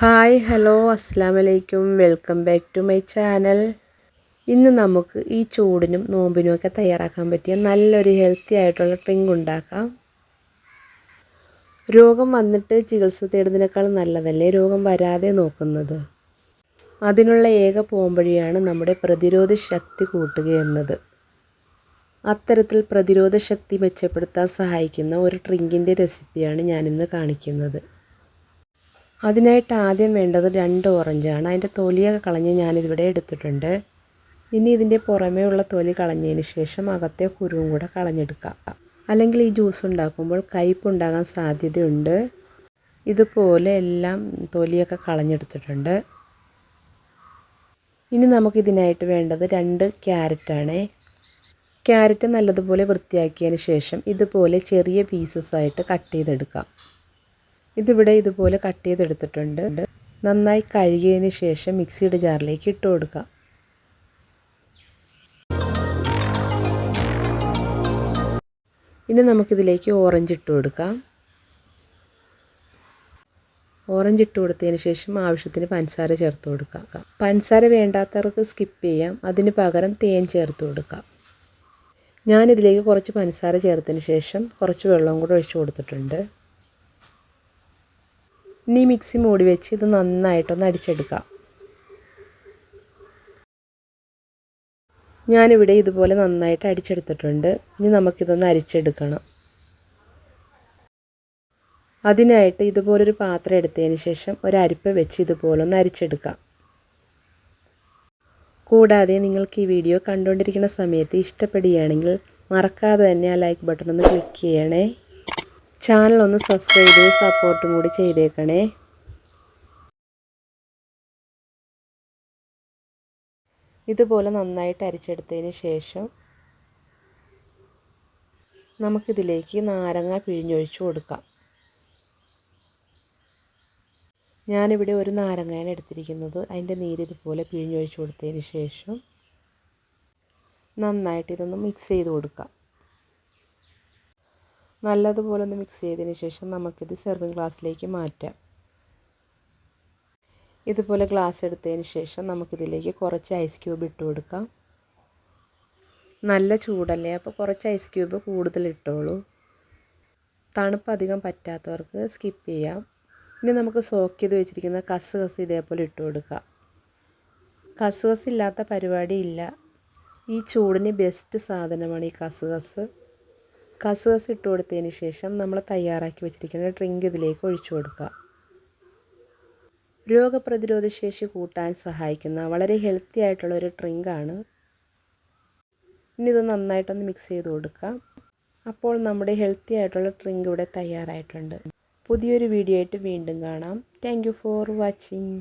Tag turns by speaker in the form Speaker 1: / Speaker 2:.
Speaker 1: Hi hello അസ്സലാമു അലൈക്കും welcome back to my channel. ഇന്ന് നമുക്ക് ഈ ചൂടിനും നോമ്പിനുമൊക്കെ തയ്യാറാക്കാൻ പറ്റിയ നല്ലൊരു ഹെൽത്തി ആയിട്ടുള്ള ഡ്രിങ്ക് ഉണ്ടാക്കാം. രോഗം വന്നിട്ട് ചികിത്സ തേടുന്നതിനേക്കാൾ നല്ലതല്ലേ രോഗം വരാതെ നോക്കുന്നത്. അതിനുള്ള ഏക പോംവഴിയാണ് നമ്മുടെ പ്രതിരോധ ശക്തി കൂട്ടുക എന്നത്. അത്തരത്തിൽ പ്രതിരോധ ശക്തി മെച്ചപ്പെടുത്താൻ സഹായിക്കുന്ന ഒരു ഡ്രിങ്കിൻ്റെ റെസിപ്പിയാണ് ഞാനിന്ന് കാണിക്കുന്നത്. അതിനായിട്ട് ആദ്യം വേണ്ടത് 2 ഓറഞ്ചാണ്. അതിൻ്റെ തൊലിയൊക്കെ കളഞ്ഞ് ഞാനിതിവിടെ എടുത്തിട്ടുണ്ട്. ഇനി ഇതിൻ്റെ പുറമേ ഉള്ള തൊലി കളഞ്ഞതിന് ശേഷം അകത്തെ കുരുവും കൂടെ കളഞ്ഞെടുക്കാം. അല്ലെങ്കിൽ ഈ ജ്യൂസ് ഉണ്ടാക്കുമ്പോൾ കയ്പുണ്ടാകാൻ സാധ്യതയുണ്ട്. ഇതുപോലെ എല്ലാം തൊലിയൊക്കെ കളഞ്ഞെടുത്തിട്ടുണ്ട്. ഇനി നമുക്കിതിനായിട്ട് വേണ്ടത് 2 ക്യാരറ്റാണ്. ക്യാരറ്റ് നല്ലതുപോലെ വൃത്തിയാക്കിയതിന് ശേഷം ഇതുപോലെ ചെറിയ പീസസ് ആയിട്ട് കട്ട് ചെയ്തെടുക്കാം. ഇതിവിടെ ഇതുപോലെ കട്ട് ചെയ്തെടുത്തിട്ടുണ്ട്. നന്നായി കഴുകിയതിന് ശേഷം മിക്സിയുടെ ജാറിലേക്ക് ഇട്ട് കൊടുക്കാം. ഇനി നമുക്കിതിലേക്ക് ഓറഞ്ച് ഇട്ട് കൊടുക്കാം. ഓറഞ്ച് ഇട്ട് കൊടുത്തതിന് ശേഷം ആവശ്യത്തിന് പഞ്ചസാര ചേർത്ത് കൊടുക്കാം. പഞ്ചസാര വേണ്ടാത്തവർക്ക് സ്കിപ്പ് ചെയ്യാം. അതിന് പകരം തേൻ ചേർത്ത് കൊടുക്കാം. ഞാനിതിലേക്ക് കുറച്ച് പഞ്ചസാര ചേർത്തതിന് ശേഷം കുറച്ച് വെള്ളം കൂടെ ഒഴിച്ച് കൊടുത്തിട്ടുണ്ട്. ഇനി മിക്സി മൂടി വെച്ച് ഇത് നന്നായിട്ടൊന്ന് അടിച്ചെടുക്കാം. ഞാനിവിടെ ഇതുപോലെ നന്നായിട്ട് അടിച്ചെടുത്തിട്ടുണ്ട്. ഇനി നമുക്കിതൊന്ന് അരിച്ചെടുക്കണം. അതിനായിട്ട് ഇതുപോലൊരു പാത്രം എടുത്തതിന് ശേഷം ഒരു അരിപ്പ വെച്ച് ഇതുപോലെ ഒന്ന് അരിച്ചെടുക്കാം. കൂടാതെ നിങ്ങൾക്ക് ഈ വീഡിയോ കണ്ടുകൊണ്ടിരിക്കുന്ന സമയത്ത് ഇഷ്ടപ്പെടുകയാണെങ്കിൽ മറക്കാതെ തന്നെ ആ ലൈക്ക് ബട്ടൺ ഒന്ന് ക്ലിക്ക് ചെയ്യണേ. ചാനൽ ഒന്ന് സബ്സ്ക്രൈബ് ചെയ്ത് സപ്പോർട്ടും കൂടി ചെയ്തേക്കണേ. ഇതുപോലെ നന്നായിട്ട് അരിച്ചെടുത്തതിന് ശേഷം നമുക്കിതിലേക്ക് നാരങ്ങ പിഴിഞ്ഞൊഴിച്ച് കൊടുക്കാം. ഞാനിവിടെ ഒരു നാരങ്ങയാണ് എടുത്തിരിക്കുന്നത്. അതിൻ്റെ നീര് ഇതുപോലെ പിഴിഞ്ഞൊഴിച്ച് കൊടുത്തതിന് ശേഷം നന്നായിട്ട് ഇതൊന്ന് മിക്സ് ചെയ്ത് കൊടുക്കാം. നല്ലതുപോലെ ഒന്ന് മിക്സ് ചെയ്തതിന് ശേഷം നമുക്കിത് സെർവിങ് ഗ്ലാസ്സിലേക്ക് മാറ്റാം. ഇതുപോലെ ഗ്ലാസ് എടുത്തതിന് ശേഷം നമുക്കിതിലേക്ക് കുറച്ച് ഐസ് ക്യൂബ് ഇട്ട് കൊടുക്കാം. നല്ല ചൂടല്ലേ, അപ്പോൾ കുറച്ച് ഐസ് ക്യൂബ് കൂടുതൽ ഇട്ടോളൂ. തണുപ്പ് അധികം പറ്റാത്തവർക്ക് സ്കിപ്പ് ചെയ്യാം. ഇനി നമുക്ക് സോക്ക് ചെയ്ത് വെച്ചിരിക്കുന്ന കസ്കസ് ഇതേപോലെ ഇട്ട് കൊടുക്കാം. കസ്കസ് ഇല്ലാത്ത പരിപാടി ഇല്ല. ഈ ചൂടിന് ബെസ്റ്റ് സാധനമാണ് ഈ കസ്കസ്. കസ്കസ് ഇട്ട് കൊടുത്തതിന് ശേഷം നമ്മൾ തയ്യാറാക്കി വെച്ചിരിക്കുന്ന ഡ്രിങ്ക് ഇതിലേക്ക് ഒഴിച്ചു കൊടുക്കുക. രോഗപ്രതിരോധ ശേഷി കൂട്ടാൻ സഹായിക്കുന്ന വളരെ ഹെൽത്തി ആയിട്ടുള്ള ഒരു ഡ്രിങ്കാണ്. ഇനി ഇത് നന്നായിട്ടൊന്ന് മിക്സ് ചെയ്ത് കൊടുക്കാം. അപ്പോൾ നമ്മുടെ ഹെൽത്തി ആയിട്ടുള്ള ഡ്രിങ്ക് ഇവിടെ തയ്യാറായിട്ടുണ്ട്. പുതിയൊരു വീഡിയോ ആയിട്ട് വീണ്ടും കാണാം. Thank you for watching.